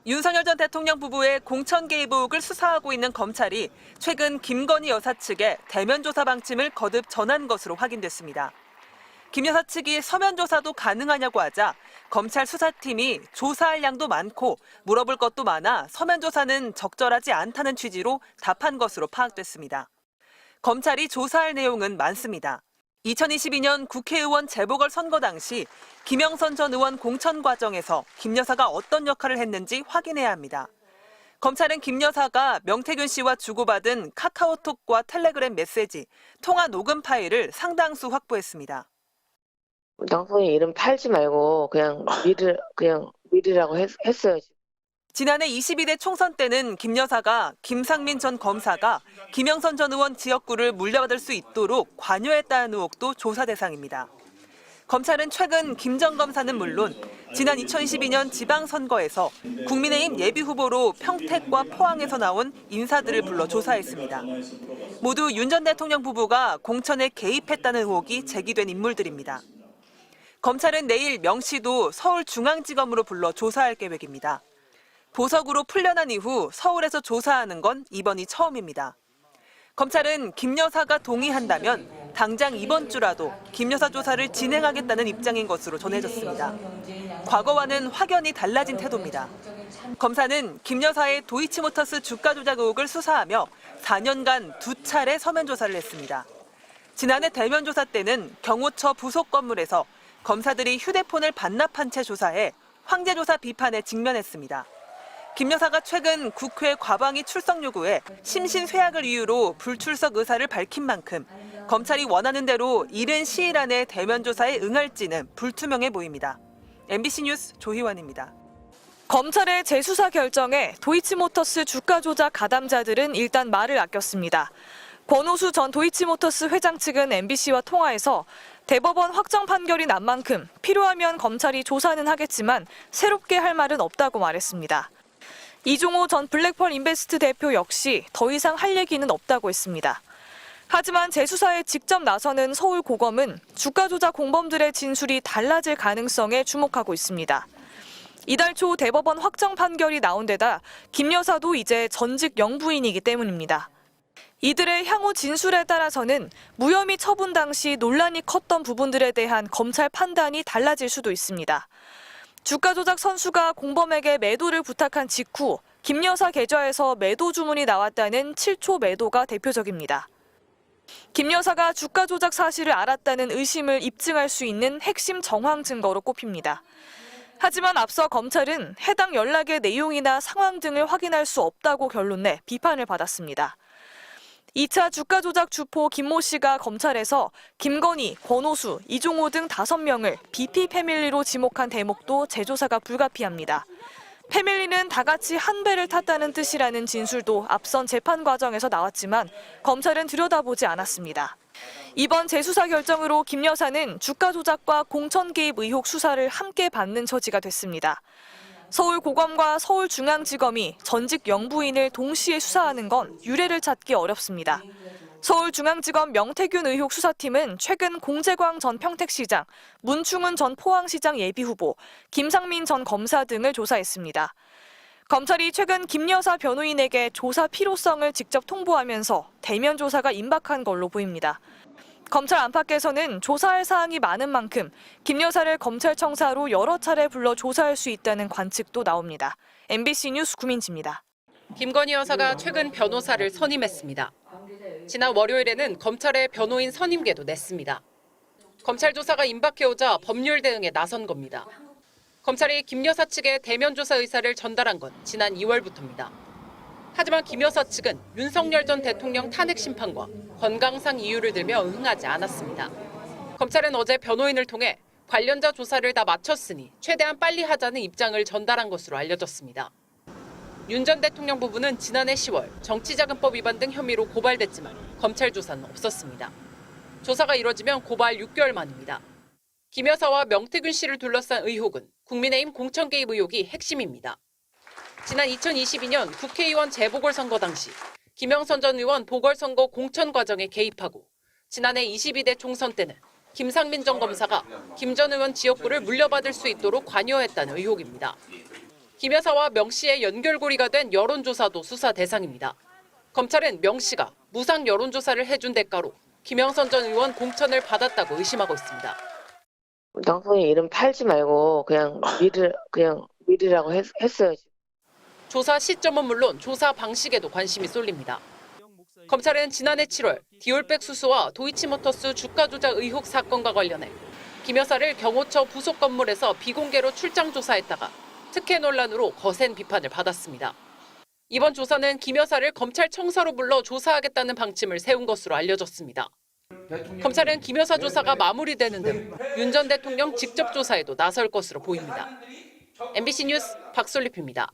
윤석열 전 대통령 부부의 공천 개입 의혹을 수사하고 있는 검찰이 최근 김건희 여사 측에 대면 조사 방침을 거듭 전한 것으로 확인됐습니다. 김 여사 측이 서면 조사도 가능하냐고 하자 검찰 수사팀이 조사할 양도 많고 물어볼 것도 많아 서면 조사는 적절하지 않다는 취지로 답한 것으로 파악됐습니다. 검찰이 조사할 내용은 많습니다. 2022년 국회의원 재보궐선거 당시 김영선 전 의원 공천 과정에서 김 여사가 어떤 역할을 했는지 확인해야 합니다. 검찰은 김 여사가 명태균 씨와 주고받은 카카오톡과 텔레그램 메시지, 통화 녹음 파일을 상당수 확보했습니다. 당선인 이름 팔지 말고 그냥 미르라고 했어요. 지난해 22대 총선 때는 김 여사가 김상민 전 검사가 김영선 전 의원 지역구를 물려받을 수 있도록 관여했다는 의혹도 조사 대상입니다. 검찰은 최근 김 전 검사는 물론 지난 2022년 지방선거에서 국민의힘 예비후보로 평택과 포항에서 나온 인사들을 불러 조사했습니다. 모두 윤 전 대통령 부부가 공천에 개입했다는 의혹이 제기된 인물들입니다. 검찰은 내일 명 씨도 서울중앙지검으로 불러 조사할 계획입니다. 보석으로 풀려난 이후 서울에서 조사하는 건 이번이 처음입니다. 검찰은 김 여사가 동의한다면 당장 이번 주라도 김 여사 조사를 진행하겠다는 입장인 것으로 전해졌습니다. 과거와는 확연히 달라진 태도입니다. 검사는 김 여사의 도이치모터스 주가 조작 의혹을 수사하며 4년간 2차례 서면 조사를 했습니다. 지난해 대면 조사 때는 경호처 부속 건물에서 검사들이 휴대폰을 반납한 채 조사해 황제조사 비판에 직면했습니다. 김 여사가 최근 국회 과방위 출석 요구에 심신쇠약을 이유로 불출석 의사를 밝힌 만큼 검찰이 원하는 대로 이른 시일 안에 대면 조사에 응할지는 불투명해 보입니다. MBC 뉴스 조희원입니다. 검찰의 재수사 결정에 도이치모터스 주가 조작 가담자들은 일단 말을 아꼈습니다. 권오수 전 도이치모터스 회장 측은 MBC와 통화에서 대법원 확정 판결이 난 만큼 필요하면 검찰이 조사는 하겠지만 새롭게 할 말은 없다고 말했습니다. 이종호 전 블랙펄 인베스트 대표 역시 더 이상 할 얘기는 없다고 했습니다. 하지만 재수사에 직접 나서는 서울고검은 주가 조작 공범들의 진술이 달라질 가능성에 주목하고 있습니다. 이달 초 대법원 확정 판결이 나온 데다 김 여사도 이제 전직 영부인이기 때문입니다. 이들의 향후 진술에 따라서는 무혐의 처분 당시 논란이 컸던 부분들에 대한 검찰 판단이 달라질 수도 있습니다. 주가 조작 선수가 공범에게 매도를 부탁한 직후 김 여사 계좌에서 매도 주문이 나왔다는 7초 매도가 대표적입니다. 김 여사가 주가 조작 사실을 알았다는 의심을 입증할 수 있는 핵심 정황 증거로 꼽힙니다. 하지만 앞서 검찰은 해당 연락의 내용이나 상황 등을 확인할 수 없다고 결론 내 비판을 받았습니다. 2차 주가 조작 주포 김모 씨가 검찰에서 김건희, 권오수, 이종호 등 5명을 BP 패밀리로 지목한 대목도 재조사가 불가피합니다. 패밀리는 다 같이 한 배를 탔다는 뜻이라는 진술도 앞선 재판 과정에서 나왔지만 검찰은 들여다보지 않았습니다. 이번 재수사 결정으로 김 여사는 주가 조작과 공천 개입 의혹 수사를 함께 받는 처지가 됐습니다. 서울고검과 서울중앙지검이 전직 영부인을 동시에 수사하는 건 유례를 찾기 어렵습니다. 서울중앙지검 명태균 의혹 수사팀은 최근 공재광 전 평택시장, 문충은 전 포항시장 예비후보, 김상민 전 검사 등을 조사했습니다. 검찰이 최근 김 여사 변호인에게 조사 필요성을 직접 통보하면서 대면 조사가 임박한 걸로 보입니다. 검찰 안팎에서는 조사할 사항이 많은 만큼 김 여사를 검찰청사로 여러 차례 불러 조사할 수 있다는 관측도 나옵니다. MBC 뉴스 구민지입니다. 김건희 여사가 최근 변호사를 선임했습니다. 지난 월요일에는 검찰의 변호인 선임계도 냈습니다. 검찰 조사가 임박해오자 법률 대응에 나선 겁니다. 검찰이 김 여사 측에 대면 조사 의사를 전달한 건 지난 2월부터입니다. 하지만 김 여사 측은 윤석열 전 대통령 탄핵 심판과 건강상 이유를 들며 응하지 않았습니다. 검찰은 어제 변호인을 통해 관련자 조사를 다 마쳤으니 최대한 빨리 하자는 입장을 전달한 것으로 알려졌습니다. 윤 전 대통령 부부는 지난해 10월 정치자금법 위반 등 혐의로 고발됐지만 검찰 조사는 없었습니다. 조사가 이뤄지면 고발 6개월 만입니다. 김 여사와 명태균 씨를 둘러싼 의혹은 국민의힘 공천 개입 의혹이 핵심입니다. 지난 2022년 국회의원 재보궐선거 당시 김영선 전 의원 보궐선거 공천 과정에 개입하고 지난해 22대 총선 때는 김상민 전 검사가 김 전 의원 지역구를 물려받을 수 있도록 관여했다는 의혹입니다. 김 여사와 명 씨의 연결고리가 된 여론조사도 수사 대상입니다. 검찰은 명 씨가 무상 여론조사를 해준 대가로 김영선 전 의원 공천을 받았다고 의심하고 있습니다. 명성이 이름 팔지 말고 그냥 미르라고 했어요. 조사 시점은 물론 조사 방식에도 관심이 쏠립니다. 검찰은 지난해 7월 디올백 수수와 도이치모터스 주가 조작 의혹 사건과 관련해 김 여사를 경호처 부속 건물에서 비공개로 출장 조사했다가 특혜 논란으로 거센 비판을 받았습니다. 이번 조사는 김 여사를 검찰청사로 불러 조사하겠다는 방침을 세운 것으로 알려졌습니다. 검찰은 김 여사 조사가 마무리되는 대로 윤 전 대통령 직접 조사에도 나설 것으로 보입니다. MBC 뉴스 박솔립입니다.